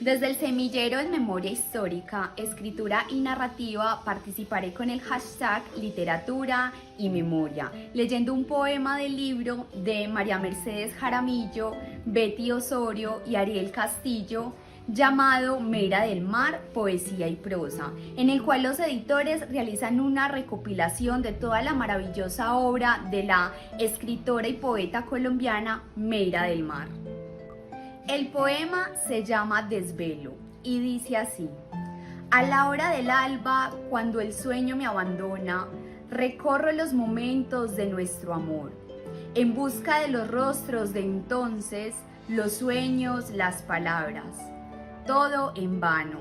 Desde el semillero en memoria histórica, escritura y narrativa participaré con el hashtag literatura y memoria, leyendo un poema del libro de María Mercedes Jaramillo, Betty Osorio y Ariel Castillo, llamado Meira del Mar, Poesía y Prosa, en el cual los editores realizan una recopilación de toda la maravillosa obra de la escritora y poeta colombiana Meira del Mar. El poema se llama Desvelo y dice así: a la hora del alba, cuando el sueño me abandona, recorro los momentos de nuestro amor, en busca de los rostros de entonces, los sueños, las palabras, todo en vano.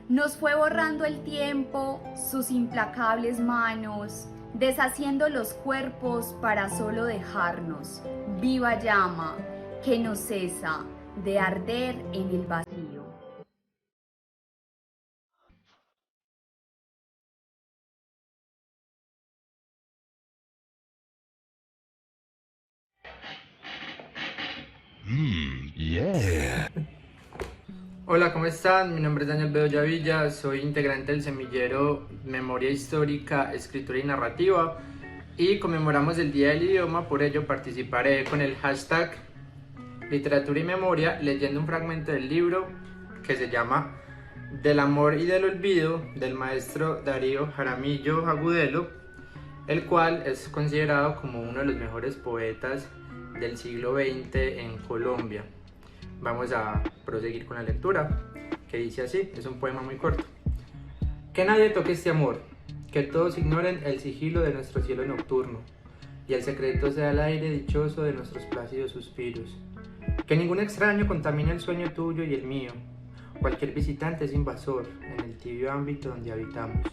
Nos fue borrando el tiempo, sus implacables manos, deshaciendo los cuerpos para solo dejarnos, viva llama, que no cesa de arder en el vacío. Yeah. Hola, ¿cómo están? Mi nombre es Daniel Bedoya Villa, soy integrante del semillero Memoria Histórica, Escritura y Narrativa y conmemoramos el Día del Idioma, por ello participaré con el hashtag Literatura y Memoria leyendo un fragmento del libro que se llama Del amor y del olvido del maestro Darío Jaramillo Agudelo, el cual es considerado como uno de los mejores poetas del siglo XX en Colombia. Vamos a proseguir con la lectura, que dice así, es un poema muy corto. Que nadie toque este amor, que todos ignoren el sigilo de nuestro cielo nocturno, y el secreto sea el aire dichoso de nuestros plácidos suspiros. Que ningún extraño contamine el sueño tuyo y el mío, cualquier visitante es invasor en el tibio ámbito donde habitamos.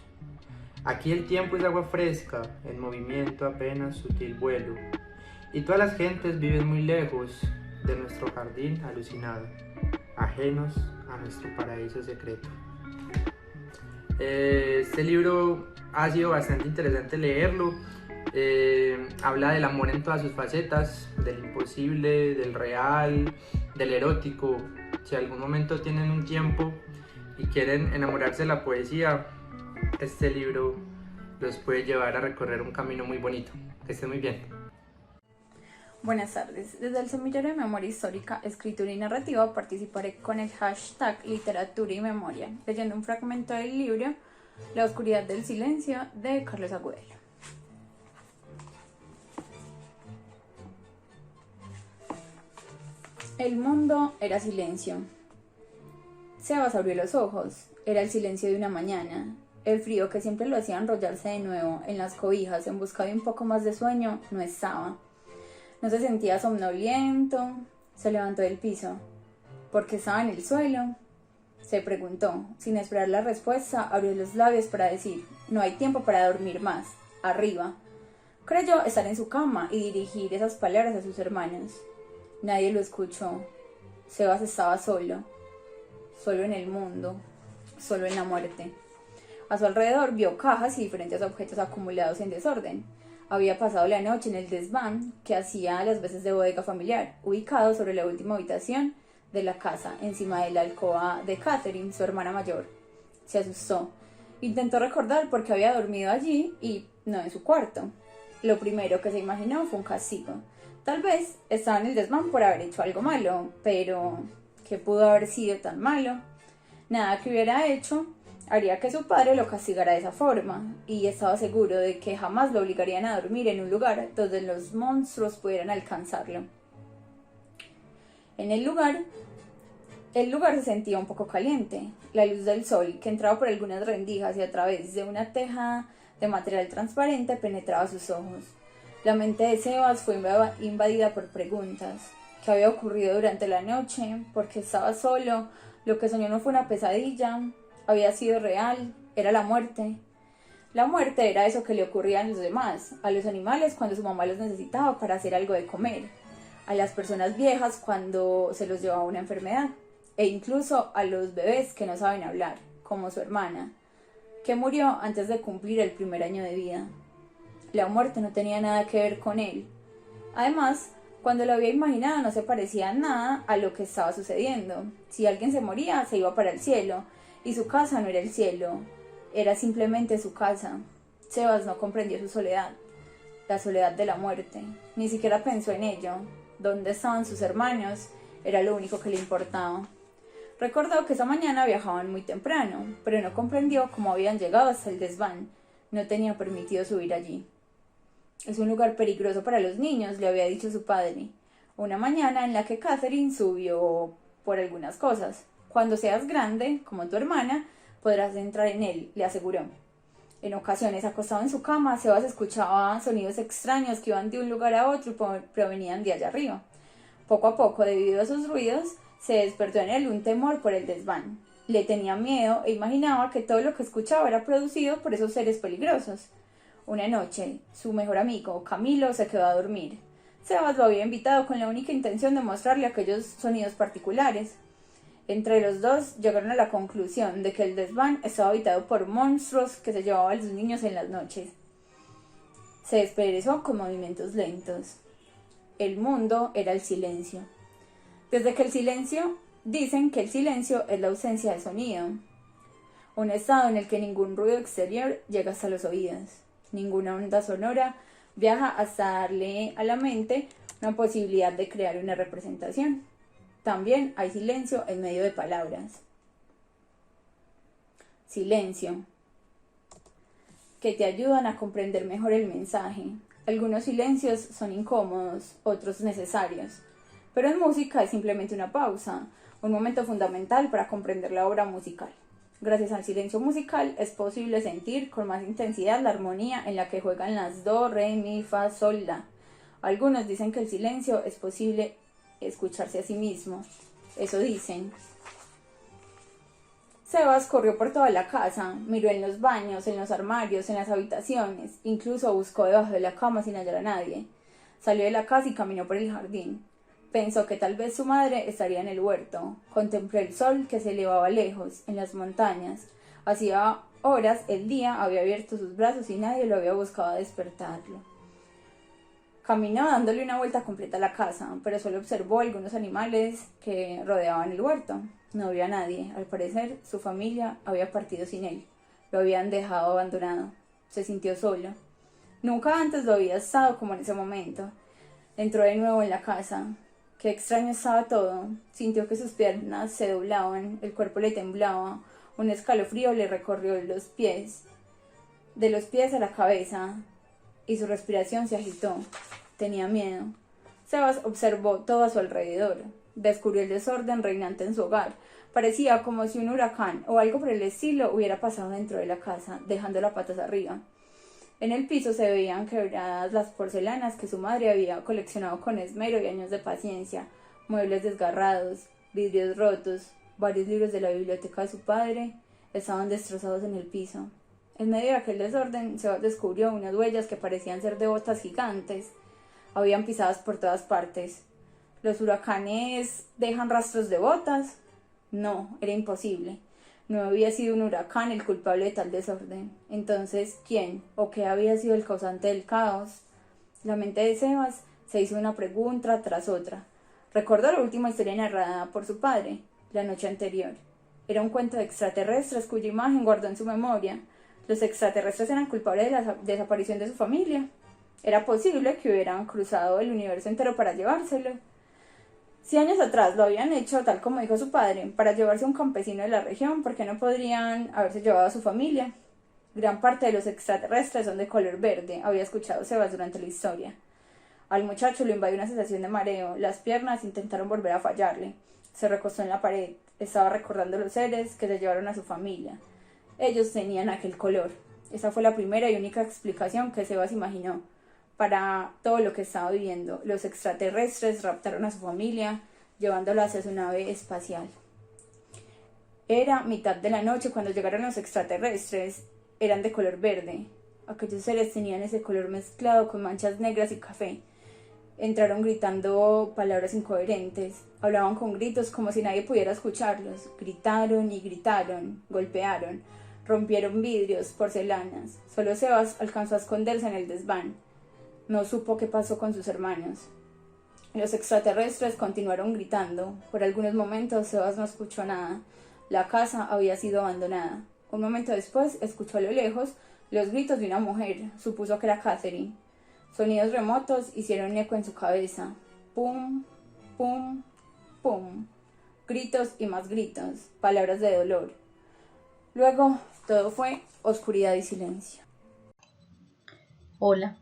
Aquí el tiempo es agua fresca, en movimiento apenas sutil vuelo, y todas las gentes viven muy lejos de nuestro jardín alucinado, ajenos a nuestro paraíso secreto. Este libro ha sido bastante interesante leerlo. Habla del amor en todas sus facetas, del imposible, del real, del erótico. Si algún momento tienen un tiempo y quieren enamorarse de la poesía, este libro los puede llevar a recorrer un camino muy bonito. Que estén muy bien. Buenas tardes. Desde el semillero de memoria histórica, escritura y narrativa participaré con el hashtag literatura y memoria, leyendo un fragmento del libro La oscuridad del silencio de Carlos Agudelo. El mundo era silencio. Sebas abrió los ojos. Era el silencio de una mañana. El frío que siempre lo hacía enrollarse de nuevo en las cobijas en busca de un poco más de sueño no estaba. No se sentía somnoliento. Se levantó del piso. ¿Por qué estaba en el suelo? Se preguntó. Sin esperar la respuesta, abrió los labios para decir: no hay tiempo para dormir más. Arriba. Creyó estar en su cama y dirigir esas palabras a sus hermanos. Nadie lo escuchó. Sebas estaba solo. Solo en el mundo. Solo en la muerte. A su alrededor vio cajas y diferentes objetos acumulados en desorden. Había pasado la noche en el desván que hacía las veces de bodega familiar, ubicado sobre la última habitación de la casa, encima de la alcoba de Catherine, su hermana mayor. Se asustó. Intentó recordar por qué había dormido allí y no en su cuarto. Lo primero que se imaginó fue un castigo. Tal vez estaba en el desván por haber hecho algo malo, pero ¿qué pudo haber sido tan malo? Nada que hubiera hecho haría que su padre lo castigara de esa forma, y estaba seguro de que jamás lo obligarían a dormir en un lugar donde los monstruos pudieran alcanzarlo. En el lugar se sentía un poco caliente. La luz del sol, que entraba por algunas rendijas y a través de una teja de material transparente, penetraba sus ojos. La mente de Sebas fue invadida por preguntas. ¿Qué había ocurrido durante la noche? ¿Por qué estaba solo? ¿Lo que soñó no fue una pesadilla? ¿Había sido real? ¿Era la muerte? La muerte era eso que le ocurría a los demás, a los animales cuando su mamá los necesitaba para hacer algo de comer, a las personas viejas cuando se los llevaba una enfermedad, e incluso a los bebés que no saben hablar, como su hermana, que murió antes de cumplir el primer año de vida. La muerte no tenía nada que ver con él. Además, Cuando lo había imaginado no se parecía en nada a lo que estaba sucediendo. Si alguien se moría, se iba para el cielo, y su casa no era el cielo, era simplemente su casa. Sebas no comprendió su soledad, la soledad de la muerte. Ni siquiera pensó en ello. ¿Dónde estaban sus hermanos? Era lo único que le importaba. Recordó que esa mañana viajaban muy temprano, pero no comprendió cómo habían llegado hasta el desván. No tenía permitido subir allí. Es un lugar peligroso para los niños, le había dicho su padre. Una mañana en la que Catherine subió por algunas cosas. Cuando seas grande, como tu hermana, podrás entrar en él, le aseguró. En ocasiones, acostado en su cama, Sebas escuchaba sonidos extraños que iban de un lugar a otro y provenían de allá arriba. Poco a poco, debido a esos ruidos, se despertó en él un temor por el desván. Le tenía miedo e imaginaba que todo lo que escuchaba era producido por esos seres peligrosos. Una noche, su mejor amigo, Camilo, se quedó a dormir. Sebas lo había invitado con la única intención de mostrarle aquellos sonidos particulares. Entre los dos llegaron a la conclusión de que el desván estaba habitado por monstruos que se llevaban a los niños en las noches. Se desperezó con movimientos lentos. El mundo era el silencio. Dicen que el silencio es la ausencia de sonido. Un estado en el que ningún ruido exterior llega hasta los oídos. Ninguna onda sonora viaja hasta darle a la mente una posibilidad de crear una representación. También hay silencio en medio de palabras. Silencio, que te ayudan a comprender mejor el mensaje. Algunos silencios son incómodos, otros necesarios. Pero en música es simplemente una pausa, un momento fundamental para comprender la obra musical. Gracias al silencio musical es posible sentir con más intensidad la armonía en la que juegan las do, re, mi, fa, sol, la. Algunos dicen que el silencio es posible escucharse a sí mismo. Eso dicen. Sebas corrió por toda la casa, miró en los baños, en los armarios, en las habitaciones, incluso buscó debajo de la cama sin hallar a nadie. Salió de la casa y caminó por el jardín. Pensó que tal vez su madre estaría en el huerto. Contempló el sol que se elevaba lejos, en las montañas. Hacía horas el día había abierto sus brazos y nadie lo había buscado a despertarlo. Caminó dándole una vuelta completa a la casa, pero solo observó algunos animales que rodeaban el huerto. No vio a nadie. Al parecer, su familia había partido sin él. Lo habían dejado abandonado. Se sintió solo. Nunca antes lo había estado como en ese momento. Entró de nuevo en la casa. Qué extraño estaba todo. Sintió que sus piernas se doblaban, el cuerpo le temblaba, un escalofrío le recorrió los pies, de los pies a la cabeza, y su respiración se agitó. Tenía miedo. Sebas observó todo a su alrededor. Descubrió el desorden reinante en su hogar. Parecía como si un huracán o algo por el estilo hubiera pasado dentro de la casa, dejándola patas arriba. En el piso se veían quebradas las porcelanas que su madre había coleccionado con esmero y años de paciencia, muebles desgarrados, vidrios rotos, varios libros de la biblioteca de su padre estaban destrozados en el piso. En medio de aquel desorden se descubrió unas huellas que parecían ser de botas gigantes. Habían pisadas por todas partes. ¿Los huracanes dejan rastros de botas? No, era imposible. No había sido un huracán el culpable de tal desorden. Entonces, ¿quién o qué había sido el causante del caos? La mente de Sebas se hizo una pregunta tras otra. Recordó la última historia narrada por su padre, la noche anterior. Era un cuento de extraterrestres cuya imagen guardó en su memoria. Los extraterrestres eran culpables de la desaparición de su familia. Era posible que hubieran cruzado el universo entero para llevárselo. 100 años atrás lo habían hecho, tal como dijo su padre, para llevarse a un campesino de la región, porque no podrían haberse llevado a su familia. Gran parte de los extraterrestres son de color verde, había escuchado Sebas durante la historia. Al muchacho lo invadió una sensación de mareo, las piernas intentaron volver a fallarle. Se recostó en la pared, estaba recordando los seres que se llevaron a su familia. Ellos tenían aquel color. Esa fue la primera y única explicación que Sebas imaginó para todo lo que estaba viviendo. Los extraterrestres raptaron a su familia, llevándola hacia su nave espacial. Era mitad de la noche cuando llegaron los extraterrestres. Eran de color verde. Aquellos seres tenían ese color mezclado con manchas negras y café. Entraron gritando palabras incoherentes. Hablaban con gritos como si nadie pudiera escucharlos. Gritaron y gritaron, golpearon, rompieron vidrios, porcelanas. Solo Sebas alcanzó a esconderse en el desván. No supo qué pasó con sus hermanos. Los extraterrestres continuaron gritando. Por algunos momentos Sebas no escuchó nada. La casa había sido abandonada. Un momento después escuchó a lo lejos los gritos de una mujer. Supuso que era Catherine. Sonidos remotos hicieron eco en su cabeza. Pum, pum, pum. Gritos y más gritos. Palabras de dolor. Luego todo fue oscuridad y silencio. Hola,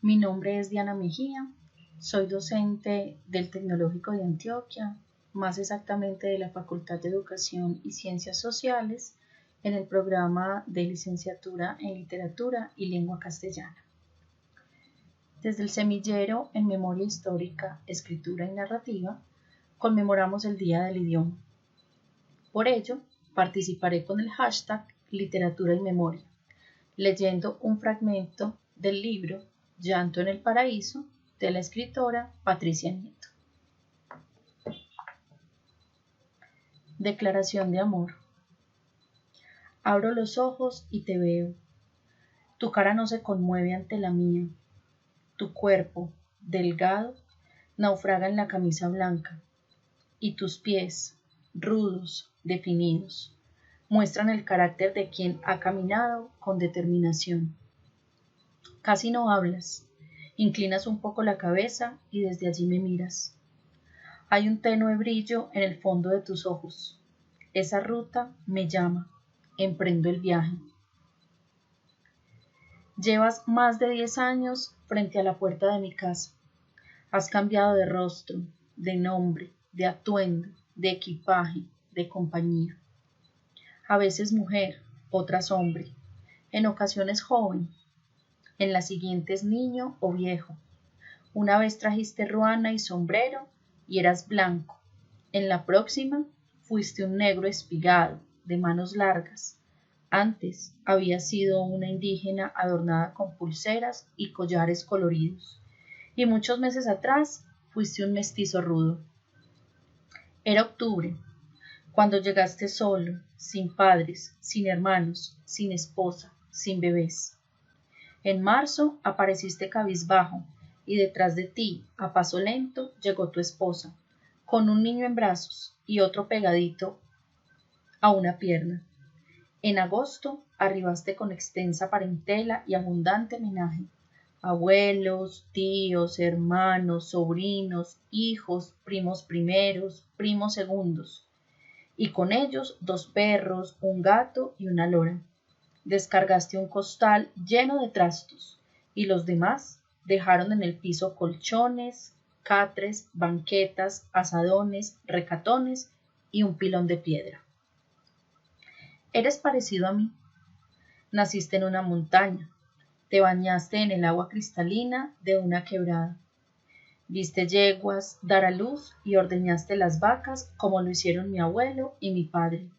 mi nombre es Diana Mejía, soy docente del Tecnológico de Antioquia, más exactamente de la Facultad de Educación y Ciencias Sociales, en el programa de licenciatura en Literatura y Lengua Castellana. Desde el semillero en Memoria Histórica, Escritura y Narrativa, conmemoramos el Día del Idioma. Por ello, participaré con el hashtag Literatura y Memoria, leyendo un fragmento del libro Llanto en el Paraíso de la escritora Patricia Nieto. Declaración de amor. Abro los ojos y te veo. Tu cara no se conmueve ante la mía. Tu cuerpo, delgado, naufraga en la camisa blanca, y tus pies, rudos, definidos, muestran el carácter de quien ha caminado con determinación. Casi no hablas, inclinas un poco la cabeza y desde allí me miras. Hay un tenue brillo en el fondo de tus ojos. Esa ruta me llama, emprendo el viaje. Llevas más de 10 años frente a la puerta de mi casa. Has cambiado de rostro, de nombre, de atuendo, de equipaje, de compañía. A veces mujer, otras hombre, en ocasiones joven, en las siguientes niño o viejo. Una vez trajiste ruana y sombrero y eras blanco. En la próxima fuiste un negro espigado, de manos largas. Antes habías sido una indígena adornada con pulseras y collares coloridos. Y muchos meses atrás fuiste un mestizo rudo. Era octubre, cuando llegaste solo, sin padres, sin hermanos, sin esposa, sin bebés. En marzo apareciste cabizbajo y detrás de ti, a paso lento, llegó tu esposa, con un niño en brazos y otro pegadito a una pierna. En agosto arribaste con extensa parentela y abundante menaje. Abuelos, tíos, hermanos, sobrinos, hijos, primos primeros, primos segundos. Y con ellos 2 perros, un gato y una lora. Descargaste un costal lleno de trastos y los demás dejaron en el piso colchones, catres, banquetas, asadones, recatones y un pilón de piedra. Eres parecido a mí. Naciste en una montaña, te bañaste en el agua cristalina de una quebrada. Viste yeguas dar a luz y ordeñaste las vacas como lo hicieron mi abuelo y mi padre.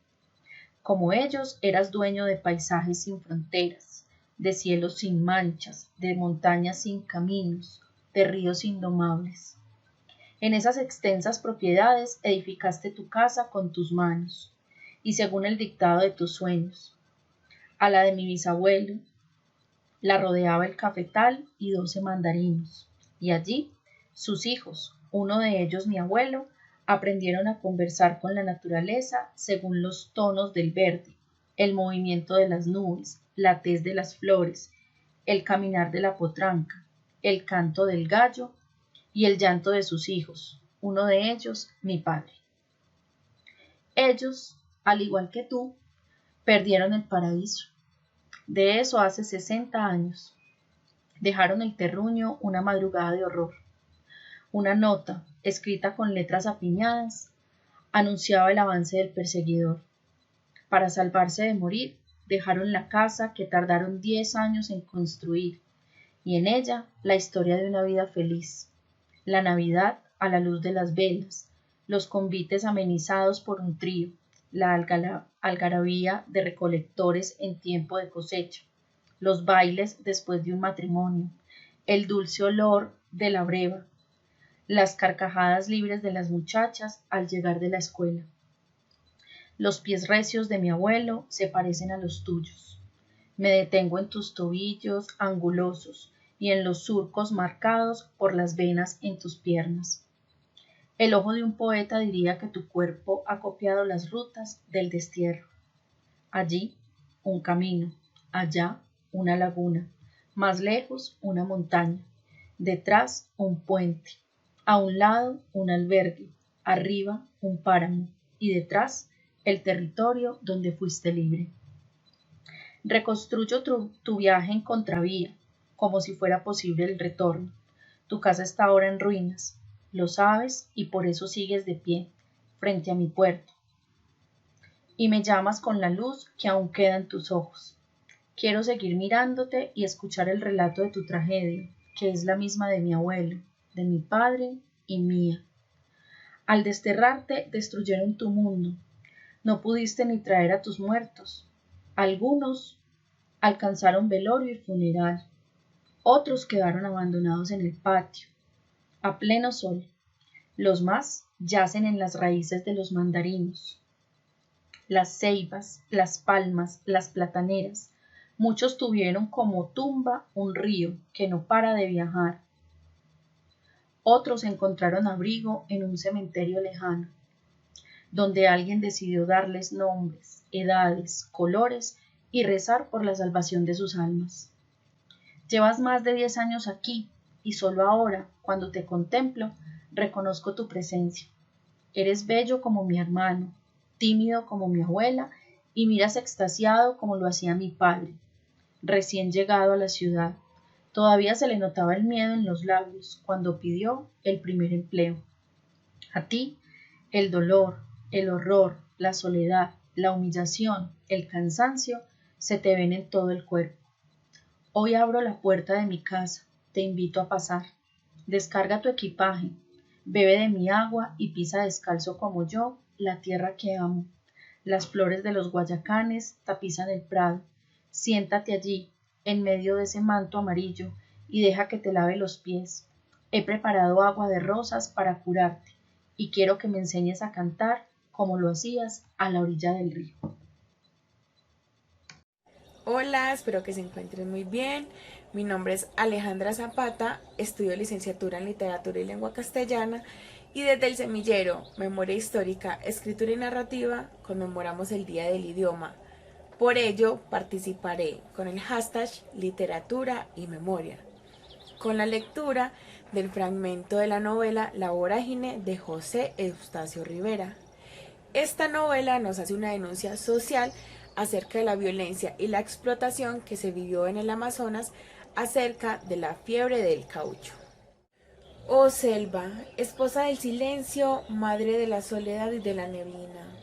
Como ellos, eras dueño de paisajes sin fronteras, de cielos sin manchas, de montañas sin caminos, de ríos indomables. En esas extensas propiedades edificaste tu casa con tus manos, y según el dictado de tus sueños. A la de mi bisabuelo la rodeaba el cafetal y 12 mandarinos, y allí sus hijos, uno de ellos mi abuelo, aprendieron a conversar con la naturaleza según los tonos del verde, el movimiento de las nubes, la tez de las flores, el caminar de la potranca, el canto del gallo y el llanto de sus hijos, uno de ellos mi padre. Ellos, al igual que tú, perdieron el paraíso. De eso hace 60 años. Dejaron el terruño una madrugada de horror. Una nota, escrita con letras apiñadas, anunciaba el avance del perseguidor. Para salvarse de morir, dejaron la casa que tardaron 10 años en construir, y en ella la historia de una vida feliz. La Navidad a la luz de las velas, los convites amenizados por un trío, la algarabía de recolectores en tiempo de cosecha, los bailes después de un matrimonio, el dulce olor de la breva, las carcajadas libres de las muchachas al llegar de la escuela. Los pies recios de mi abuelo se parecen a los tuyos. Me detengo en tus tobillos angulosos y en los surcos marcados por las venas en tus piernas. El ojo de un poeta diría que tu cuerpo ha copiado las rutas del destierro. Allí, un camino, allá, una laguna, más lejos, una montaña, detrás, un puente, a un lado, un albergue, arriba, un páramo, y detrás, el territorio donde fuiste libre. Reconstruyo tu viaje en contravía, como si fuera posible el retorno. Tu casa está ahora en ruinas, lo sabes y por eso sigues de pie, frente a mi puerta. Y me llamas con la luz que aún queda en tus ojos. Quiero seguir mirándote y escuchar el relato de tu tragedia, que es la misma de mi abuelo, de mi padre y mía. Al desterrarte, destruyeron tu mundo. No pudiste ni traer a tus muertos. Algunos alcanzaron velorio y funeral. Otros quedaron abandonados en el patio, a pleno sol. Los más yacen en las raíces de los mandarinos, las ceibas, las palmas, las plataneras. Muchos tuvieron como tumba un río que no para de viajar. Otros encontraron abrigo en un cementerio lejano, donde alguien decidió darles nombres, edades, colores y rezar por la salvación de sus almas. Llevas más de 10 años aquí y solo ahora, cuando te contemplo, reconozco tu presencia. Eres bello como mi hermano, tímido como mi abuela y miras extasiado como lo hacía mi padre, recién llegado a la ciudad. Todavía se le notaba el miedo en los labios cuando pidió el primer empleo. A ti, el dolor, el horror, la soledad, la humillación, el cansancio se te ven en todo el cuerpo. Hoy abro la puerta de mi casa, te invito a pasar. Descarga tu equipaje, bebe de mi agua y pisa descalzo como yo la tierra que amo. Las flores de los guayacanes tapizan el prado. Siéntate allí, en medio de ese manto amarillo, y deja que te lave los pies. He preparado agua de rosas para curarte, y quiero que me enseñes a cantar como lo hacías a la orilla del río. Hola, espero que se encuentren muy bien. Mi nombre es Alejandra Zapata, estudio licenciatura en Literatura y Lengua Castellana y desde el semillero Memoria Histórica, Escritura y Narrativa conmemoramos el Día del Idioma. Por ello, participaré con el hashtag Literatura y Memoria, con la lectura del fragmento de la novela La Vorágine de José Eustacio Rivera. Esta novela nos hace una denuncia social acerca de la violencia y la explotación que se vivió en el Amazonas acerca de la fiebre del caucho. Oh selva, esposa del silencio, madre de la soledad y de la neblina.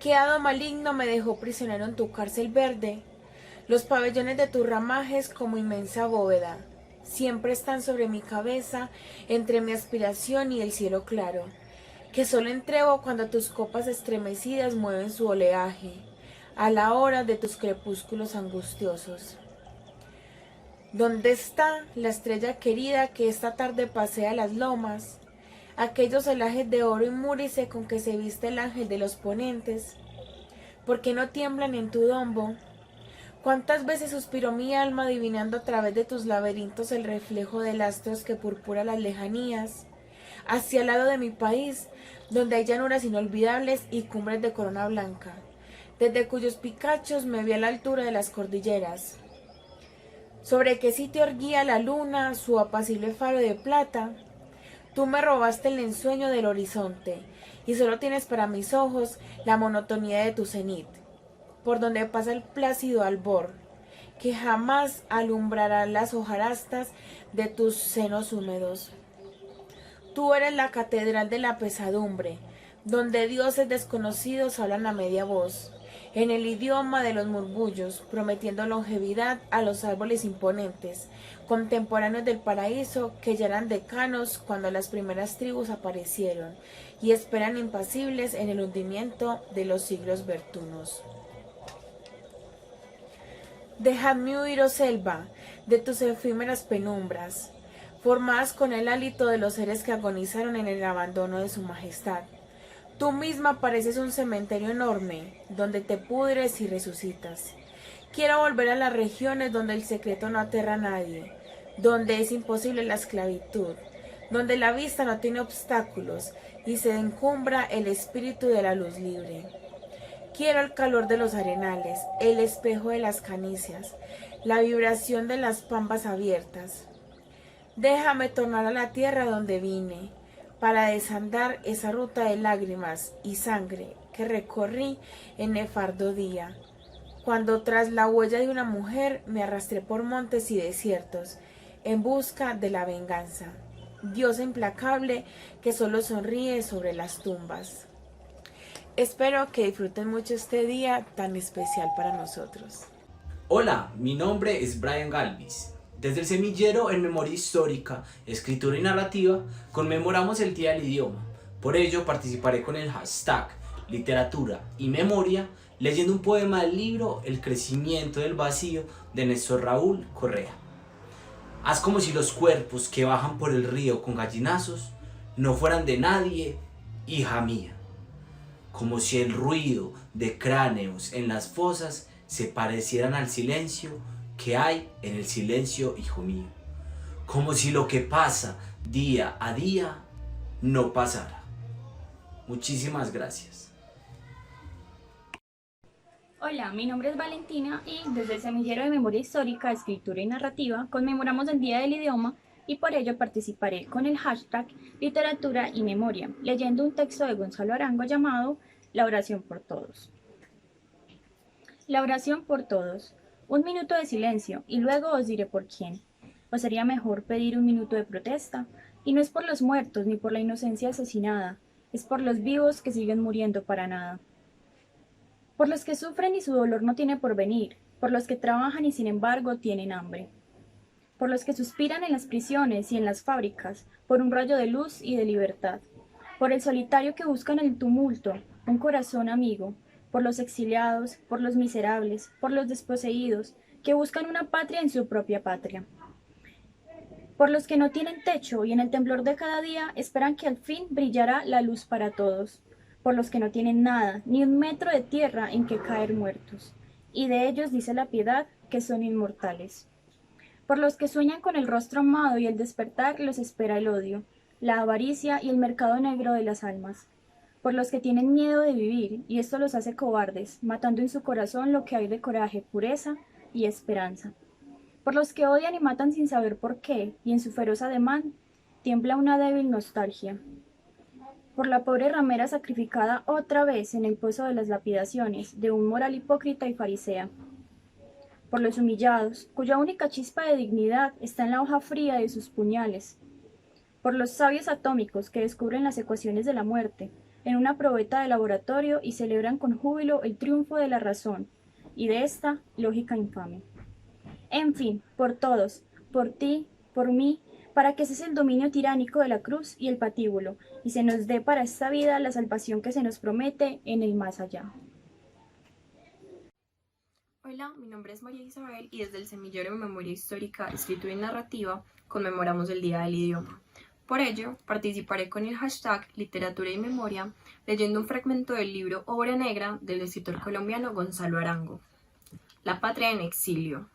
¿Qué hado maligno me dejó prisionero en tu cárcel verde? Los pabellones de tus ramajes como inmensa bóveda siempre están sobre mi cabeza, entre mi aspiración y el cielo claro, que solo entrego cuando tus copas estremecidas mueven su oleaje, a la hora de tus crepúsculos angustiosos. ¿Dónde está la estrella querida que esta tarde pasea las lomas? Aquellos celajes de oro y múrice con que se viste el ángel de los ponentes. ¿Por qué no tiemblan en tu dombo? ¿Cuántas veces suspiró mi alma adivinando a través de tus laberintos el reflejo de astros que purpura las lejanías? Hacia el lado de mi país, donde hay llanuras inolvidables y cumbres de corona blanca, desde cuyos picachos me vi a la altura de las cordilleras. ¿Sobre qué sitio erguía la luna su apacible faro de plata? Tú me robaste el ensueño del horizonte, y solo tienes para mis ojos la monotonía de tu cenit, por donde pasa el plácido albor, que jamás alumbrará las hojarastas de tus senos húmedos. Tú eres la catedral de la pesadumbre, donde dioses desconocidos hablan a media voz, en el idioma de los murmullos, prometiendo longevidad a los árboles imponentes, contemporáneos del paraíso que ya eran decanos cuando las primeras tribus aparecieron y esperan impasibles en el hundimiento de los siglos vertunos. Dejadme huir, oh selva, de tus efímeras penumbras, formadas con el hálito de los seres que agonizaron en el abandono de su majestad. Tú misma pareces un cementerio enorme, donde te pudres y resucitas. Quiero volver a las regiones donde el secreto no aterra a nadie, donde es imposible la esclavitud, donde la vista no tiene obstáculos y se encumbra el espíritu de la luz libre. Quiero el calor de los arenales, el espejo de las canicias, la vibración de las pampas abiertas. Déjame tornar a la tierra donde vine, para desandar esa ruta de lágrimas y sangre que recorrí en nefardo día, cuando tras la huella de una mujer me arrastré por montes y desiertos, en busca de la venganza. Diosa implacable que solo sonríe sobre las tumbas. Espero que disfruten mucho este día tan especial para nosotros. Hola, mi nombre es Brian Galvis. Desde el Semillero en Memoria Histórica, Escritura y Narrativa conmemoramos el Día del Idioma. Por ello participaré con el hashtag Literatura y Memoria leyendo un poema del libro El crecimiento del vacío de Néstor Raúl Correa. Haz como si los cuerpos que bajan por el río con gallinazos no fueran de nadie, hija mía. Como si el ruido de cráneos en las fosas se parecieran al silencio que hay en el silencio, hijo mío. Como si lo que pasa día a día no pasara. Muchísimas gracias. Hola, mi nombre es Valentina y desde el Semillero de Memoria Histórica, Escritura y Narrativa conmemoramos el Día del Idioma y por ello participaré con el hashtag Literatura y Memoria, leyendo un texto de Gonzalo Arango llamado La oración por todos. La oración por todos. Un minuto de silencio y luego os diré por quién. ¿O sería mejor pedir un minuto de protesta? Y no es por los muertos ni por la inocencia asesinada, es por los vivos que siguen muriendo para nada. Por los que sufren y su dolor no tiene porvenir, por los que trabajan y sin embargo tienen hambre. Por los que suspiran en las prisiones y en las fábricas, por un rayo de luz y de libertad. Por el solitario que busca en el tumulto un corazón amigo, por los exiliados, por los miserables, por los desposeídos, que buscan una patria en su propia patria. Por los que no tienen techo y en el temblor de cada día esperan que al fin brillará la luz para todos. Por los que no tienen nada, ni un metro de tierra en que caer muertos. Y de ellos dice la piedad que son inmortales. Por los que sueñan con el rostro amado y el despertar los espera el odio, la avaricia y el mercado negro de las almas. Por los que tienen miedo de vivir, y esto los hace cobardes, matando en su corazón lo que hay de coraje, pureza y esperanza. Por los que odian y matan sin saber por qué, y en su feroz ademán tiembla una débil nostalgia. Por la pobre ramera sacrificada otra vez en el pozo de las lapidaciones de un moral hipócrita y farisea. Por los humillados, cuya única chispa de dignidad está en la hoja fría de sus puñales. Por los sabios atómicos que descubren las ecuaciones de la muerte en una probeta de laboratorio y celebran con júbilo el triunfo de la razón y de esta lógica infame. En fin, por todos, por ti, por mí, para que cese el dominio tiránico de la cruz y el patíbulo, y se nos dé para esta vida la salvación que se nos promete en el más allá. Hola, mi nombre es María Isabel y desde el Semillero de Memoria Histórica, Escritura y Narrativa conmemoramos el Día del Idioma. Por ello, participaré con el hashtag Literatura y Memoria leyendo un fragmento del libro Obra Negra del escritor colombiano Gonzalo Arango. La patria en exilio.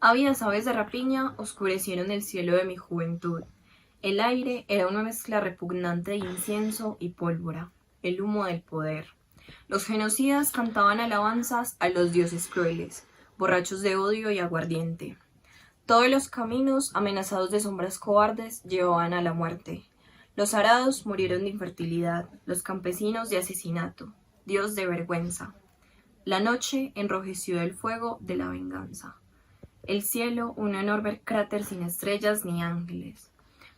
Ávidas aves de rapiña oscurecieron el cielo de mi juventud. El aire era una mezcla repugnante de incienso y pólvora, el humo del poder. Los genocidas cantaban alabanzas a los dioses crueles, borrachos de odio y aguardiente. Todos los caminos, amenazados de sombras cobardes, llevaban a la muerte. Los arados murieron de infertilidad, los campesinos de asesinato, Dios de vergüenza. La noche enrojeció el fuego de la venganza. El cielo, un enorme cráter sin estrellas ni ángeles.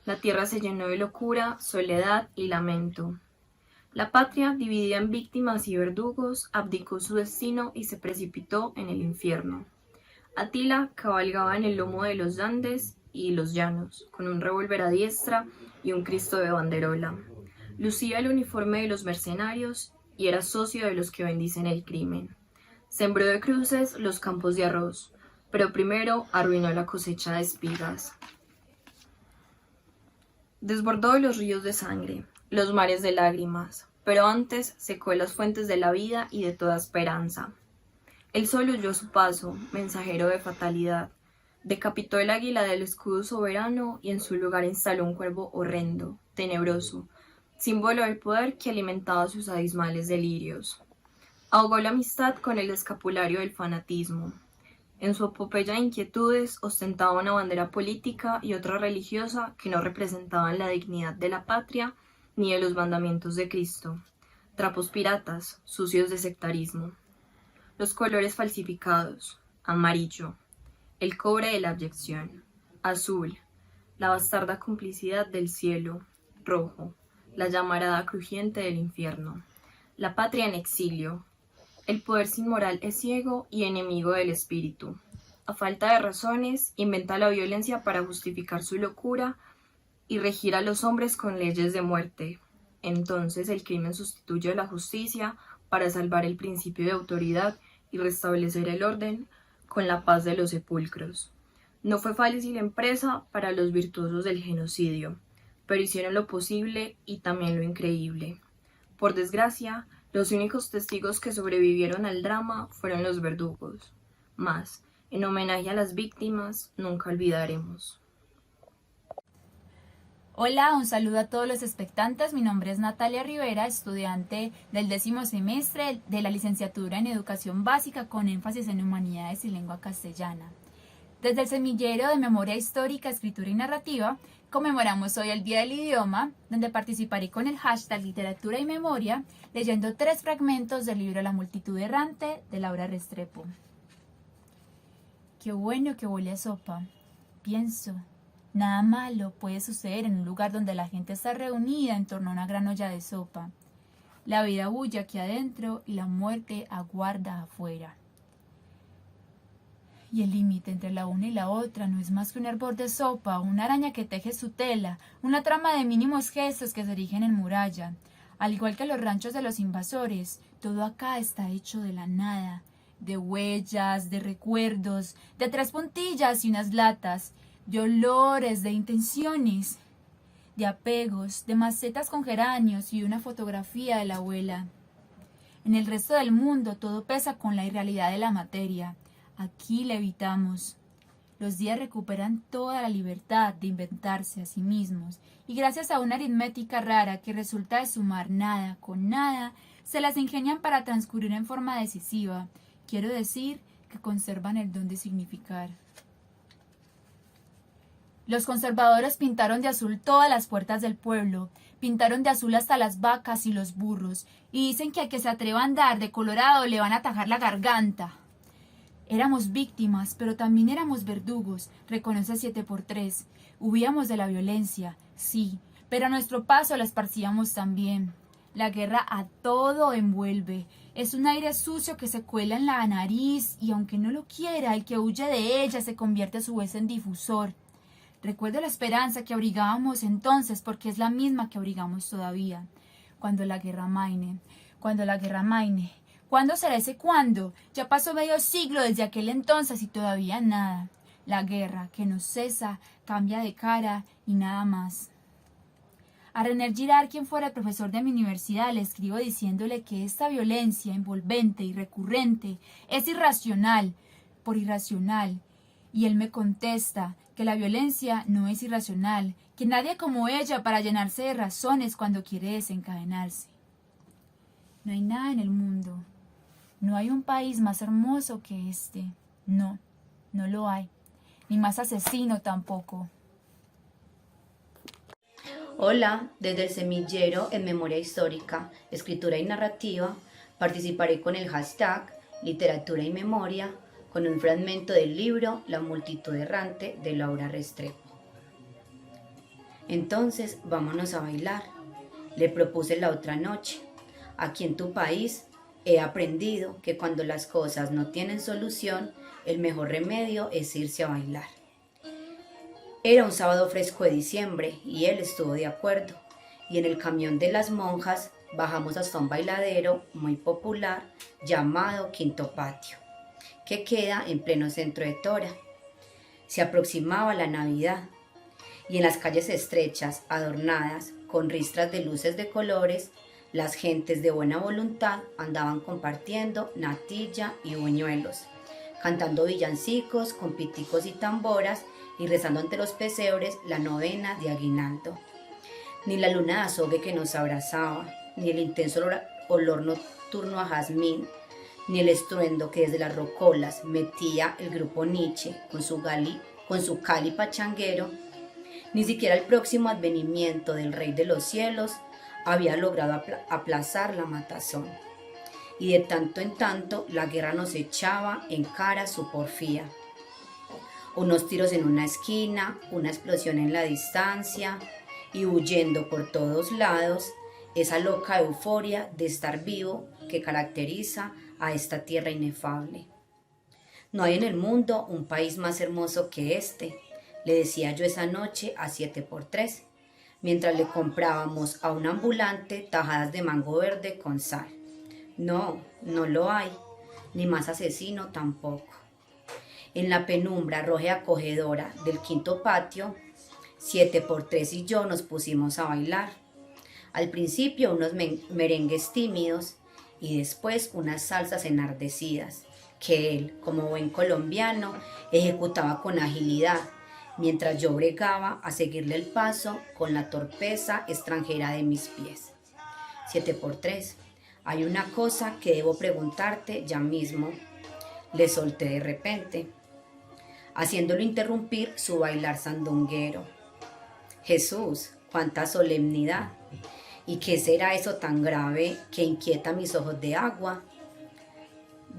La tierra se llenó de locura, soledad y lamento. La patria, dividida en víctimas y verdugos, abdicó su destino y se precipitó en el infierno. Atila cabalgaba en el lomo de los Andes y los llanos, con un revólver a diestra y un Cristo de banderola. Lucía el uniforme de los mercenarios y era socio de los que bendicen el crimen. Sembró de cruces los campos de arroz, pero primero arruinó la cosecha de espigas. Desbordó los ríos de sangre, los mares de lágrimas, pero antes secó las fuentes de la vida y de toda esperanza. El sol huyó a su paso, mensajero de fatalidad. Decapitó el águila del escudo soberano y en su lugar instaló un cuervo horrendo, tenebroso, símbolo del poder que alimentaba sus abismales delirios. Ahogó la amistad con el escapulario del fanatismo. En su epopeya de inquietudes ostentaba una bandera política y otra religiosa que no representaban la dignidad de la patria ni de los mandamientos de Cristo. Trapos piratas, sucios de sectarismo. Los colores falsificados: amarillo, el cobre de la abyección; azul, la bastarda complicidad del cielo; rojo, la llamarada crujiente del infierno. La patria en exilio. El poder sin moral es ciego y enemigo del espíritu. A falta de razones, inventa la violencia para justificar su locura y regir a los hombres con leyes de muerte. Entonces el crimen sustituye a la justicia para salvar el principio de autoridad y restablecer el orden con la paz de los sepulcros. No fue fácil empresa para los virtuosos del genocidio, pero hicieron lo posible y también lo increíble. Por desgracia, los únicos testigos que sobrevivieron al drama fueron los verdugos. Mas, en homenaje a las víctimas, nunca olvidaremos. Hola, un saludo a todos los expectantes. Mi nombre es Natalia Rivera, estudiante del 10º semestre de la licenciatura en Educación Básica con énfasis en Humanidades y Lengua Castellana. Desde el semillero de Memoria Histórica, Escritura y Narrativa, conmemoramos hoy el Día del Idioma, donde participaré con el hashtag Literatura y Memoria, leyendo 3 fragmentos del libro La multitud errante de Laura Restrepo. Qué bueno que huele a sopa. Pienso, nada malo puede suceder en un lugar donde la gente está reunida en torno a una gran olla de sopa. La vida bulle aquí adentro y la muerte aguarda afuera. Y el límite entre la una y la otra no es más que un hervor de sopa, una araña que teje su tela, una trama de mínimos gestos que se erigen en muralla. Al igual que los ranchos de los invasores, todo acá está hecho de la nada, de huellas, de recuerdos, de 3 puntillas y unas latas, de olores, de intenciones, de apegos, de macetas con geranios y una fotografía de la abuela. En el resto del mundo todo pesa con la irrealidad de la materia. Aquí levitamos. Los días recuperan toda la libertad de inventarse a sí mismos y gracias a una aritmética rara que resulta de sumar nada con nada, se las ingenian para transcurrir en forma decisiva. Quiero decir que conservan el don de significar. Los conservadores pintaron de azul todas las puertas del pueblo, pintaron de azul hasta las vacas y los burros, y dicen que al que se atreva a andar de colorado le van a atajar la garganta. Éramos víctimas, pero también éramos verdugos, reconoce 7x3. Huíamos de la violencia, sí, pero a nuestro paso la esparcíamos también. La guerra a todo envuelve. Es un aire sucio que se cuela en la nariz y aunque no lo quiera, el que huye de ella se convierte a su vez en difusor. Recuerdo la esperanza que abrigábamos entonces porque es la misma que abrigamos todavía. Cuando la guerra maine, ¿cuándo será ese cuándo? Ya pasó medio siglo desde aquel entonces y todavía nada. La guerra, que no cesa, cambia de cara y nada más. A René Girard, quien fuera el profesor de mi universidad, le escribo diciéndole que esta violencia envolvente y recurrente es irracional, por irracional. Y él me contesta que la violencia no es irracional, que nadie como ella para llenarse de razones cuando quiere desencadenarse. No hay nada en el mundo. No hay un país más hermoso que este. No, no lo hay. Ni más asesino tampoco. Hola, desde el semillero en Memoria Histórica, Escritura y Narrativa, participaré con el hashtag Literatura y Memoria con un fragmento del libro La multitud errante de Laura Restrepo. Entonces, vámonos a bailar, le propuse la otra noche. Aquí en tu país he aprendido que cuando las cosas no tienen solución, el mejor remedio es irse a bailar. Era un sábado fresco de diciembre y él estuvo de acuerdo, y en el camión de las monjas bajamos hasta un bailadero muy popular llamado Quinto Patio, que queda en pleno centro de Tora. Se aproximaba la Navidad y en las calles estrechas, adornadas con ristras de luces de colores, las gentes de buena voluntad andaban compartiendo natilla y buñuelos, cantando villancicos con piticos y tamboras y rezando ante los pesebres la novena de aguinaldo. Ni la luna de azogue que nos abrazaba, ni el intenso olor nocturno a jazmín, ni el estruendo que desde las rocolas metía el grupo Nietzsche con su cali pachanguero, ni siquiera el próximo advenimiento del Rey de los Cielos había logrado aplazar la matazón. Y de tanto en tanto la guerra nos echaba en cara su porfía. Unos tiros en una esquina, una explosión en la distancia y huyendo por todos lados esa loca euforia de estar vivo que caracteriza a esta tierra inefable. No hay en el mundo un país más hermoso que este, le decía yo esa noche a 7x3, mientras le comprábamos a un ambulante tajadas de mango verde con sal. No, no lo hay, ni más asesino tampoco. En la penumbra roja y acogedora del quinto patio, 7x3 y yo nos pusimos a bailar. Al principio unos merengues tímidos y después unas salsas enardecidas, que él, como buen colombiano, ejecutaba con agilidad, mientras yo bregaba a seguirle el paso con la torpeza extranjera de mis pies. 7x3, hay una cosa que debo preguntarte ya mismo, le solté de repente, haciéndolo interrumpir su bailar sandunguero. Jesús, cuánta solemnidad, ¿y qué será eso tan grave que inquieta mis ojos de agua?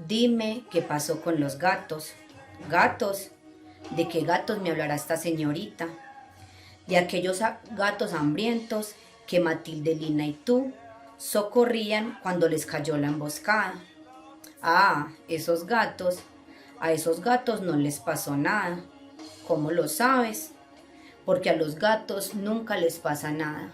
Dime qué pasó con los gatos. ¿Gatos? ¿De qué gatos me hablará esta señorita? De aquellos gatos hambrientos que Matilde, Lina y tú socorrían cuando les cayó la emboscada. Ah, esos gatos, a esos gatos no les pasó nada. ¿Cómo lo sabes? Porque a los gatos nunca les pasa nada.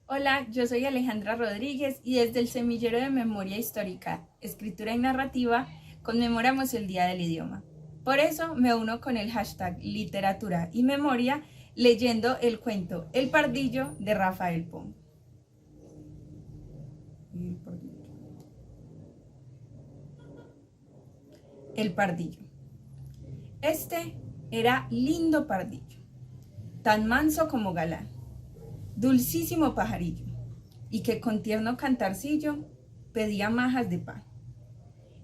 Hola, yo soy Alejandra Rodríguez y desde el Semillero de Memoria Histórica, Escritura y Narrativa conmemoramos el Día del Idioma. Por eso me uno con el hashtag Literatura y Memoria leyendo el cuento El Pardillo de Rafael Pombo. El pardillo. Este era lindo pardillo, tan manso como galán, dulcísimo pajarillo, y que con tierno cantarcillo pedía majas de pan.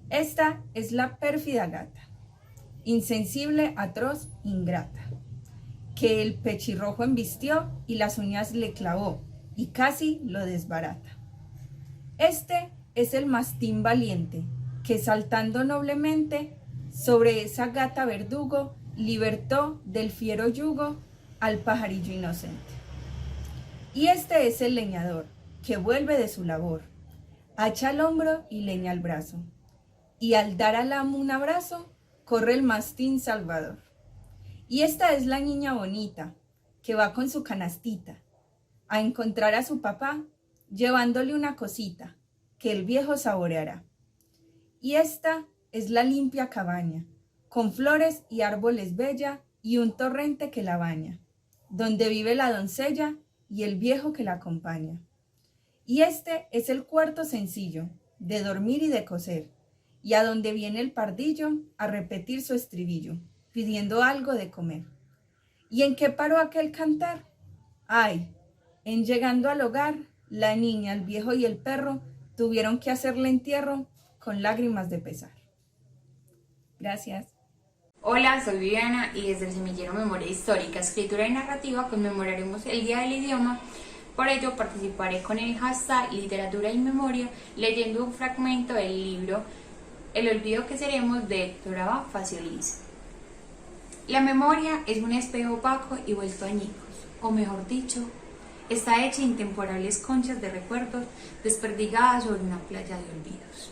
Esta es la pérfida gata, insensible, atroz, ingrata, que el pechirrojo embistió y las uñas le clavó, y casi lo desbarata. Este es el mastín valiente, que saltando noblemente sobre esa gata verdugo, libertó del fiero yugo al pajarillo inocente. Y este es el leñador, que vuelve de su labor, hacha al hombro y leña al brazo, y al dar al amo un abrazo, corre el mastín salvador. Y esta es la niña bonita, que va con su canastita, a encontrar a su papá, llevándole una cosita, que el viejo saboreará. Y esta es la limpia cabaña, con flores y árboles bella, y un torrente que la baña, donde vive la doncella y el viejo que la acompaña. Y este es el cuarto sencillo, de dormir y de coser, y a donde viene el pardillo a repetir su estribillo, pidiendo algo de comer. ¿Y en qué paró aquel cantar? Ay, en llegando al hogar, la niña, el viejo y el perro tuvieron que hacerle entierro con lágrimas de pesar. Gracias. Hola, soy Viviana y desde el Semillero Memoria Histórica, Escritura y Narrativa conmemoraremos el Día del Idioma. Por ello participaré con el hashtag Literatura y Memoria leyendo un fragmento del libro El olvido que seremos de Héctor Abad Faciolís. La memoria es un espejo opaco y vuelto añicos, o mejor dicho, está hecha de intemporables conchas de recuerdos desperdigadas sobre una playa de olvidos.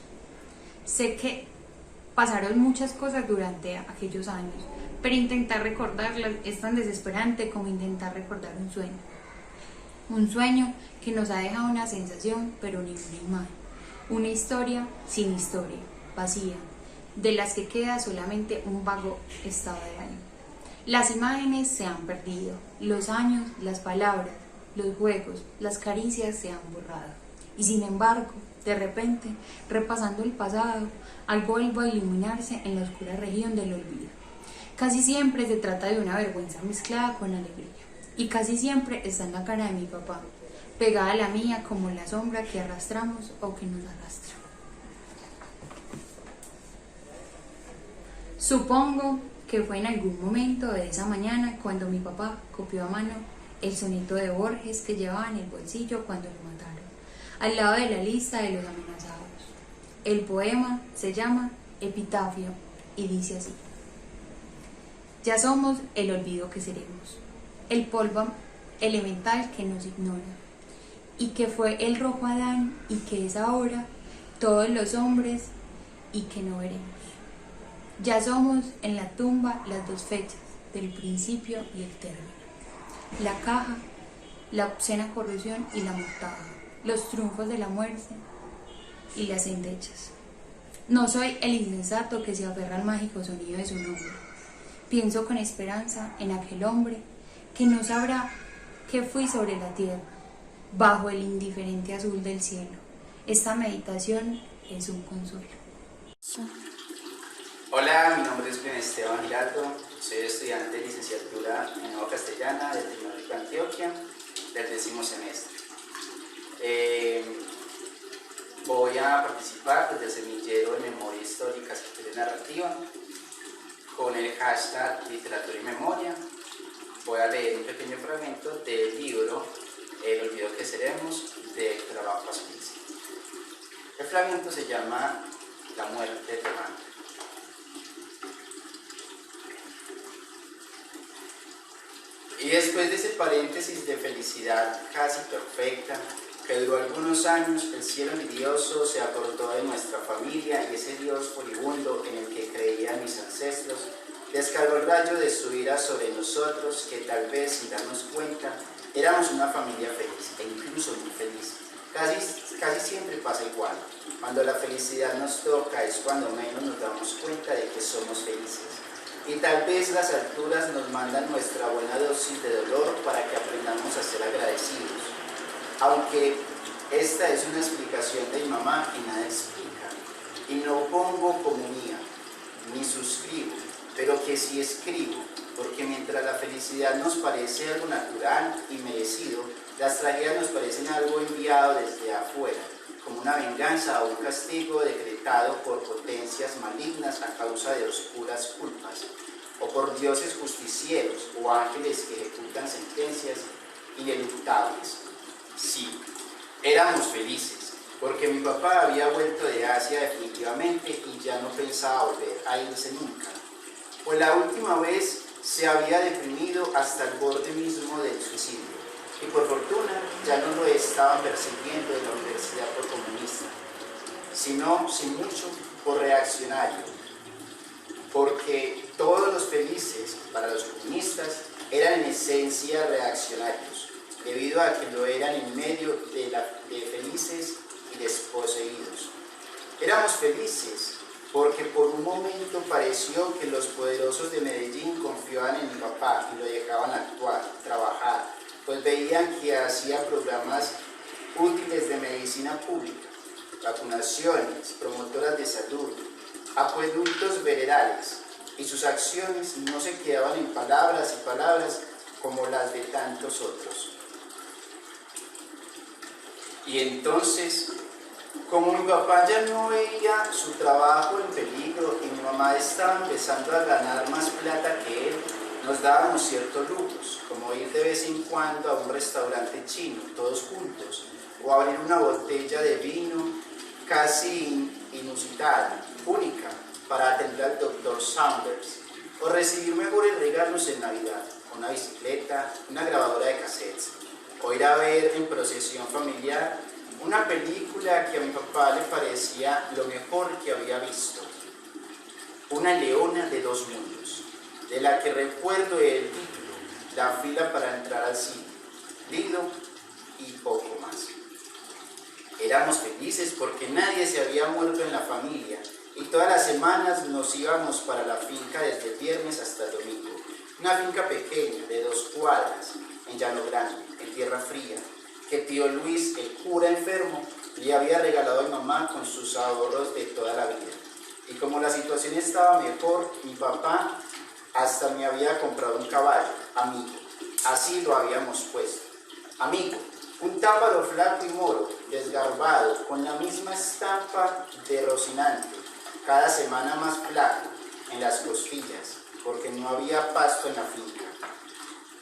Sé que pasaron muchas cosas durante aquellos años, pero intentar recordarlas es tan desesperante como intentar recordar un sueño. Un sueño que nos ha dejado una sensación, pero ninguna imagen. Una historia sin historia, vacía, de las que queda solamente un vago estado de ánimo. Las imágenes se han perdido, los años, las palabras, los juegos, las caricias se han borrado. Y sin embargo, de repente, repasando el pasado, algo vuelve a iluminarse en la oscura región del olvido. Casi siempre se trata de una vergüenza mezclada con alegría. Y casi siempre está en la cara de mi papá, pegada a la mía como la sombra que arrastramos o que nos arrastra. Supongo que fue en algún momento de esa mañana cuando mi papá copió a mano el soneto de Borges que llevaba en el bolsillo cuando lo mataron, al lado de la lista de los amenazados. El poema se llama Epitafio y dice así: ya somos el olvido que seremos, el polvo elemental que nos ignora, y que fue el rojo Adán y que es ahora todos los hombres y que no veremos. Ya somos en la tumba las dos fechas del principio y el término, la caja, la obscena corrupción y la mortaja, los triunfos de la muerte y las endechas. No soy el insensato que se aferra al mágico sonido de su nombre. Pienso con esperanza en aquel hombre que no sabrá que fui sobre la tierra, bajo el indiferente azul del cielo. Esta meditación es un consuelo. Hola, mi nombre es Ben Esteban Giraldo, soy estudiante de licenciatura en Lengua Castellana del Tecnológico de Antioquia del 10º semestre. Voy a participar desde el semillero de memoria histórica, escritura y narrativa con el hashtag literatura y memoria. Voy a leer un pequeño fragmento del libro El olvido que seremos de Héctor Abad Pascual. El fragmento se llama La muerte de Amanda. Y después de ese paréntesis de felicidad casi perfecta, que duró algunos años, el cielo envidioso se acordó de nuestra familia y ese Dios furibundo en el que creían mis ancestros, descargó el rayo de su ira sobre nosotros, que tal vez sin darnos cuenta, éramos una familia feliz, e incluso muy feliz. Casi siempre pasa igual. Cuando la felicidad nos toca es cuando menos nos damos cuenta de que somos felices. Y tal vez las alturas nos mandan nuestra buena dosis de dolor para que aprendamos a ser agradecidos. Aunque esta es una explicación de mi mamá y nada explica. Y no pongo como mía, ni suscribo, pero que sí escribo, porque mientras la felicidad nos parece algo natural y merecido, las tragedias nos parecen algo enviado desde afuera, como una venganza o un castigo decretado por potencias malignas a causa de oscuras culpas, o por dioses justicieros o ángeles que ejecutan sentencias ineluctables. Sí, éramos felices, porque mi papá había vuelto de Asia definitivamente y ya no pensaba volver a irse nunca. Pues la última vez se había deprimido hasta el borde mismo del suicidio. Y por fortuna ya no lo estaban persiguiendo en la universidad por comunista, sino, sin mucho, por reaccionario, porque todos los felices, para los comunistas, eran en esencia reaccionarios, debido a que lo eran en medio de felices y desposeídos. Éramos felices porque por un momento pareció que los poderosos de Medellín confiaban en mi papá y lo dejaban actuar, trabajar, pues veían que hacía programas útiles de medicina pública, vacunaciones, promotoras de salud, acueductos veredales, y sus acciones no se quedaban en palabras y palabras como las de tantos otros. Y entonces, como mi papá ya no veía su trabajo en peligro y mi mamá estaba empezando a ganar más plata que él, nos dábamos ciertos lujos, como ir de vez en cuando a un restaurante chino, todos juntos, o abrir una botella de vino casi inusitada, única, para atender al Dr. Saunders, o recibir mejores regalos en Navidad, una bicicleta, una grabadora de cassettes, o ir a ver en procesión familiar una película que a mi papá le parecía lo mejor que había visto, Una leona de dos mundos, de la que recuerdo el título, La fila para entrar al cine, Lido y poco más. Éramos felices porque nadie se había muerto en la familia y todas las semanas nos íbamos para la finca desde el viernes hasta el domingo. Una finca pequeña de 2 cuadras, en Llano Grande, en tierra fría, que tío Luis, el cura enfermo, le había regalado a mi mamá con sus ahorros de toda la vida. Y como la situación estaba mejor, mi papá hasta me había comprado un caballo, amigo. Así lo habíamos puesto. Amigo, un táparo flaco y moro, desgarbado, con la misma estampa de Rocinante, cada semana más flaco en las costillas, porque no había pasto en la finca.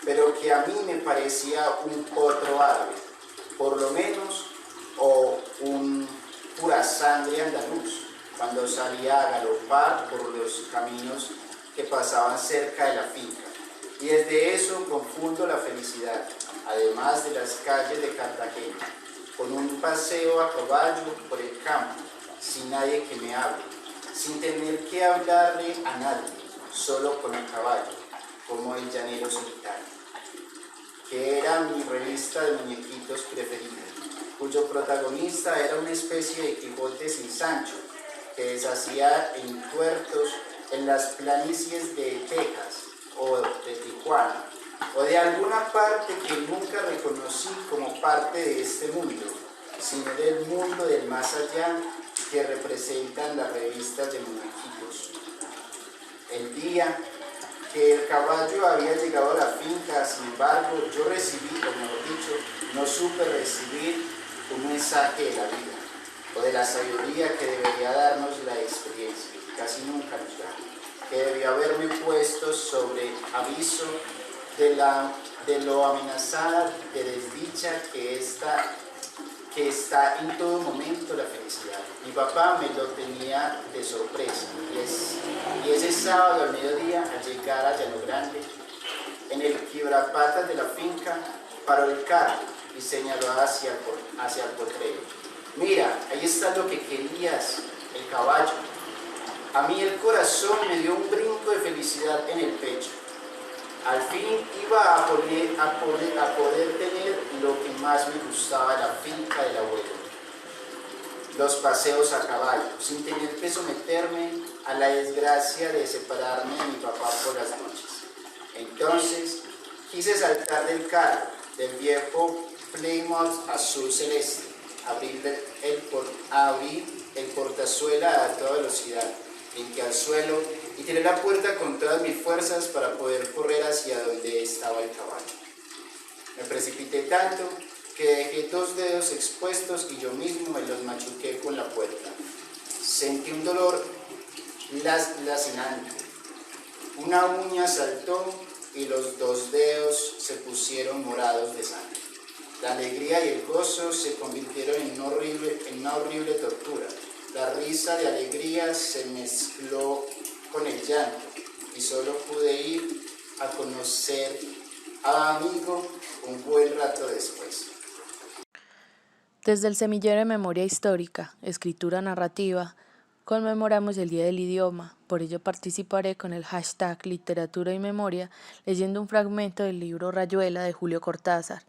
Pero que a mí me parecía un potro árabe, por lo menos, o un pura sangre andaluz, cuando salía a galopar por los caminos que pasaban cerca de la finca. Y desde eso confundo la felicidad, además de las calles de Cartagena, con un paseo a caballo por el campo, sin nadie que me hable, sin tener que hablarle a nadie, solo con el caballo, como el llanero solitario, que era mi revista de muñequitos preferida, cuyo protagonista era una especie de Quijote sin Sancho, que deshacía en tuertos en las planicies de Texas o de Tijuana, o de alguna parte que nunca reconocí como parte de este mundo, sino del mundo del más allá que representan las revistas de muñequitos. El día que el caballo había llegado a la finca, sin embargo, yo recibí, o mejor dicho, no supe recibir un mensaje de la vida, o de la sabiduría que debería darnos la experiencia, casi nunca nos da, que debía haberme puesto sobre aviso de lo amenazada de desdicha que está en todo momento la felicidad. Mi papá me lo tenía de sorpresa, y ese sábado al mediodía, al llegar a Llano Grande, en el quiebrapatas de la finca, paró el carro y señaló hacia el potrero. Mira, ahí está lo que querías, el caballo. A mí el corazón me dio un brinco de felicidad en el pecho. Al fin iba a poder tener lo que más me gustaba de la finca del abuelo: los paseos a caballo, sin tener que someterme a la desgracia de separarme de mi papá por las noches. Entonces quise saltar del carro, del viejo Plymouth azul celeste, abrir el portazuela a toda velocidad, brinqué al suelo y tiré la puerta con todas mis fuerzas para poder correr hacia donde estaba el caballo. Me precipité tanto que dejé 2 dedos expuestos y yo mismo me los machuqué con la puerta. Sentí un dolor lacerante. Una uña saltó y los 2 dedos se pusieron morados de sangre. La alegría y el gozo se convirtieron en una horrible tortura. La risa de alegría se mezcló con el llanto y solo pude ir a conocer a amigo un buen rato después. Desde el Semillero de Memoria Histórica, Escritura Narrativa, conmemoramos el Día del Idioma. Por ello participaré con el hashtag Literatura y Memoria leyendo un fragmento del libro Rayuela de Julio Cortázar,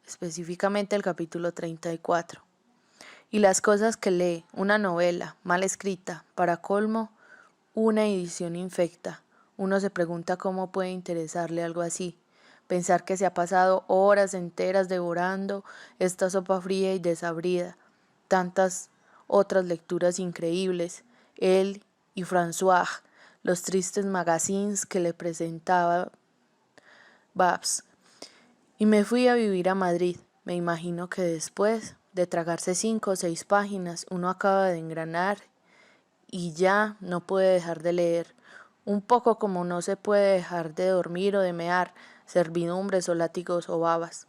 específicamente el capítulo 34. Y las cosas que lee, una novela mal escrita, para colmo, una edición infecta. Uno se pregunta cómo puede interesarle algo así. Pensar que se ha pasado horas enteras devorando esta sopa fría y desabrida. Tantas otras lecturas increíbles. Él y François, los tristes magazines que le presentaba Babs. Y me fui a vivir a Madrid. Me imagino que después de tragarse 5 o 6 páginas, uno acaba de engranar y ya no puede dejar de leer. Un poco como no se puede dejar de dormir o de mear, servidumbres o látigos o babas.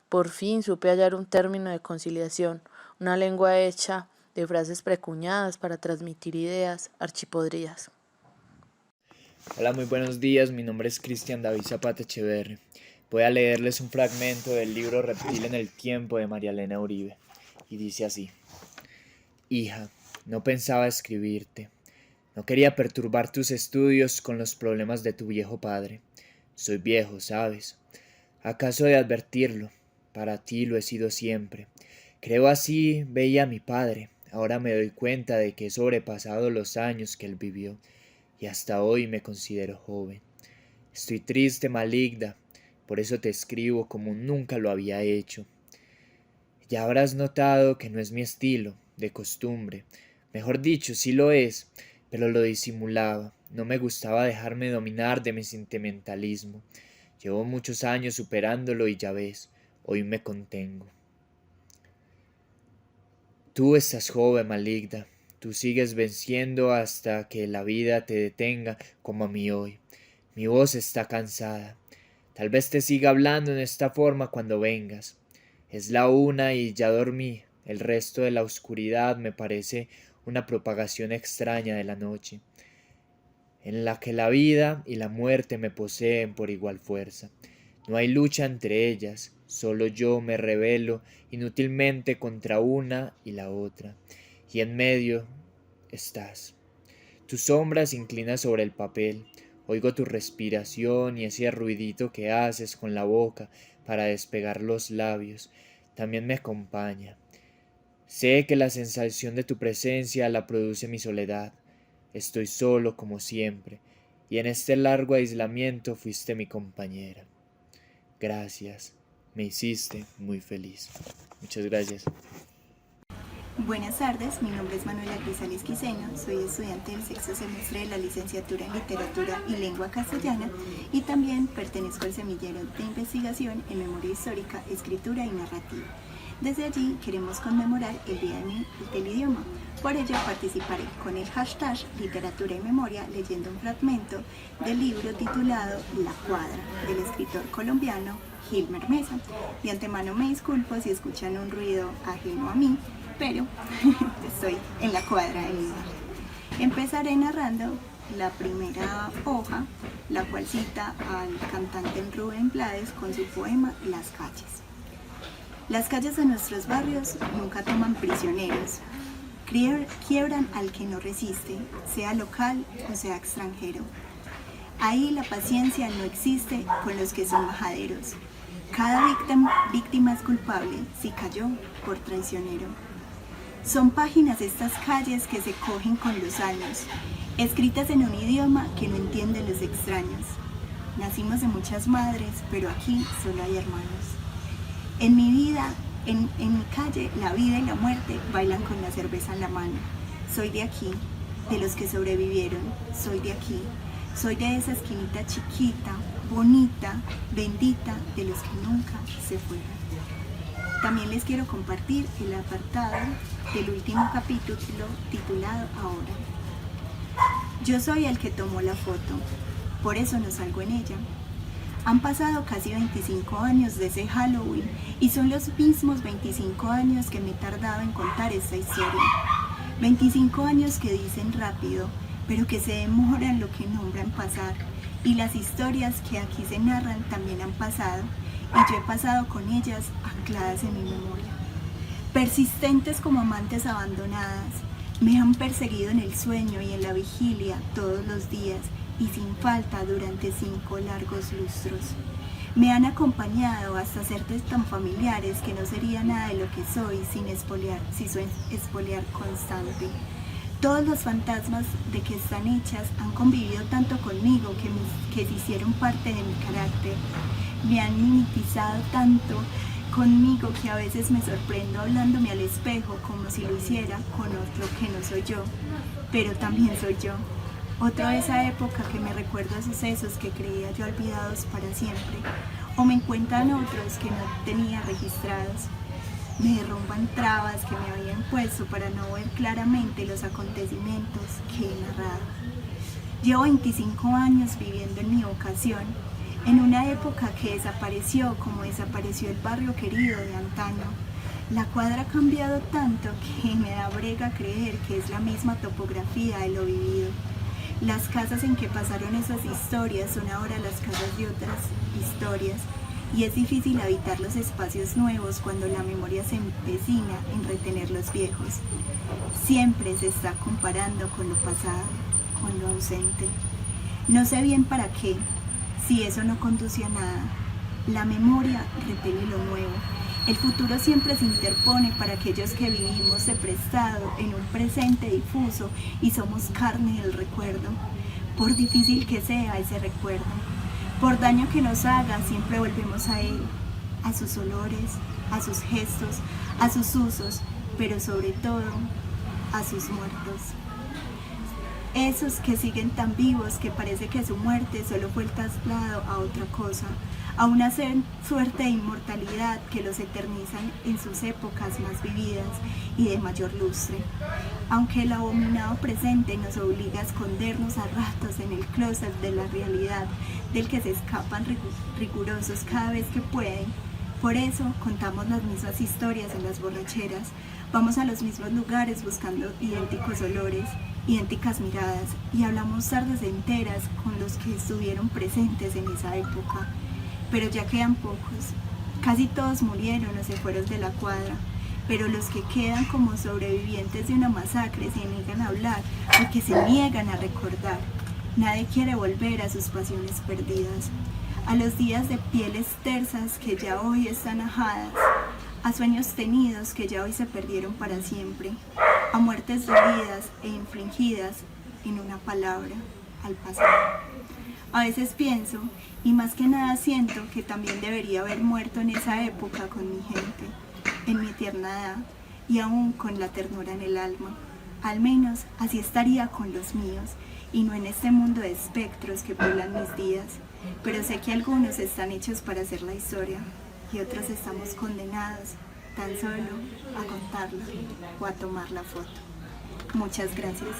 Por fin supe hallar un término de conciliación, una lengua hecha de frases precuñadas para transmitir ideas archipodridas. Hola, muy buenos días, mi nombre es Cristian David Zapata Echeverri. Voy a leerles un fragmento del libro Reptil en el tiempo de María Elena Uribe, y dice así: Hija, no pensaba escribirte. No quería perturbar tus estudios con los problemas de tu viejo padre. Soy viejo, ¿sabes? ¿Acaso he de advertirlo? Para ti lo he sido siempre. Creo así veía a mi padre. Ahora me doy cuenta de que he sobrepasado los años que él vivió, y hasta hoy me considero joven. Estoy triste, maligna, por eso te escribo como nunca lo había hecho. Ya habrás notado que no es mi estilo, de costumbre. Mejor dicho, sí lo es, pero lo disimulaba. No me gustaba dejarme dominar de mi sentimentalismo. Llevo muchos años superándolo y ya ves, hoy me contengo. Tú estás joven, Maligda. Tú sigues venciendo hasta que la vida te detenga como a mí hoy. Mi voz está cansada. Tal vez te siga hablando en esta forma cuando vengas. Es la 1 y ya dormí. El resto de la oscuridad me parece una propagación extraña de la noche, en la que la vida y la muerte me poseen por igual fuerza. No hay lucha entre ellas, solo yo me rebelo inútilmente contra una y la otra, y en medio estás. Tu sombra se inclina sobre el papel, oigo tu respiración y ese ruidito que haces con la boca para despegar los labios, también me acompaña. Sé que la sensación de tu presencia la produce mi soledad. Estoy solo como siempre, y en este largo aislamiento fuiste mi compañera. Gracias, me hiciste muy feliz. Muchas gracias. Buenas tardes, mi nombre es Manuela Grisales Quiseno, soy estudiante del sexto semestre de la licenciatura en Literatura y Lengua Castellana y también pertenezco al semillero de investigación en Memoria Histórica, Escritura y Narrativa. Desde allí queremos conmemorar el Día del Idioma, por ello participaré con el hashtag Literatura y Memoria leyendo un fragmento del libro titulado La Cuadra, del escritor colombiano Gilmer Mesa. De antemano me disculpo si escuchan un ruido ajeno a mí, pero estoy en la cuadra en mi bar. Empezaré narrando la primera hoja, la cual cita al cantante Rubén Blades con su poema Las calles. Las calles de nuestros barrios nunca toman prisioneros, quiebran al que no resiste, sea local o sea extranjero. Ahí la paciencia no existe con los que son majaderos. Cada víctima es culpable si cayó por traicionero. Son páginas estas calles que se cogen con los años, escritas en un idioma que no entienden los extraños. Nacimos de muchas madres, pero aquí solo hay hermanos. En mi vida, en mi calle, la vida y la muerte bailan con la cerveza en la mano. Soy de aquí, de los que sobrevivieron, soy de aquí. Soy de esa esquinita chiquita, bonita, bendita, de los que nunca se fueron. También les quiero compartir el apartado del último capítulo titulado Ahora. Yo soy el que tomó la foto, por eso no salgo en ella. Han pasado casi 25 años desde Halloween y son los mismos 25 años que me he tardado en contar esta historia. 25 años que dicen rápido, pero que se demoran lo que nombran pasar. Y las historias que aquí se narran también han pasado y yo he pasado con ellas ancladas en mi memoria. Persistentes como amantes abandonadas, me han perseguido en el sueño y en la vigilia todos los días y sin falta durante 5 largos lustros. Me han acompañado hasta ser tan familiares que no sería nada de lo que soy sin expoliar constante. Todos los fantasmas de que están hechas han convivido tanto conmigo que se hicieron parte de mi carácter. Me han mimetizado tanto conmigo que a veces me sorprendo hablándome al espejo como si lo hiciera con otro que no soy yo, pero también soy yo. Otro de esa época que me recuerda sucesos que creía yo olvidados para siempre, o me encuentran otros que no tenía registrados. Me derrumban trabas que me habían puesto para no ver claramente los acontecimientos que he narrado. Llevo 25 años viviendo en mi vocación, en una época que desapareció como desapareció el barrio querido de antaño. La cuadra ha cambiado tanto que me da brega creer que es la misma topografía de lo vivido. Las casas en que pasaron esas historias son ahora las casas de otras historias. Y es difícil habitar los espacios nuevos cuando la memoria se empecina en retener los viejos. Siempre se está comparando con lo pasado, con lo ausente. No sé bien para qué, si eso no conduce a nada. La memoria repele lo nuevo. El futuro siempre se interpone para aquellos que vivimos de prestado en un presente difuso y somos carne del recuerdo, por difícil que sea ese recuerdo. Por daño que nos haga, siempre volvemos a él, a sus olores, a sus gestos, a sus usos, pero sobre todo a sus muertos. Esos que siguen tan vivos que parece que su muerte solo fue el traslado a otra cosa, a una suerte de inmortalidad que los eternizan en sus épocas más vividas y de mayor lustre. Aunque el abominado presente nos obliga a escondernos a ratos en el closet de la realidad, del que se escapan rigurosos cada vez que pueden, por eso contamos las mismas historias en las borracheras, vamos a los mismos lugares buscando idénticos olores, idénticas miradas y hablamos tardes enteras con los que estuvieron presentes en esa época. Pero ya quedan pocos, casi todos murieron o se fueron de la cuadra, pero los que quedan como sobrevivientes de una masacre se niegan a hablar porque se niegan a recordar. Nadie quiere volver a sus pasiones perdidas, a los días de pieles tersas que ya hoy están ajadas, a sueños tenidos que ya hoy se perdieron para siempre, a muertes dolidas e infligidas en una palabra, al pasado. A veces pienso, y más que nada siento, que también debería haber muerto en esa época con mi gente, en mi tierna edad, y aún con la ternura en el alma. Al menos así estaría con los míos, y no en este mundo de espectros que pueblan mis días. Pero sé que algunos están hechos para hacer la historia, y otros estamos condenados tan solo a contarla o a tomar la foto. Muchas gracias.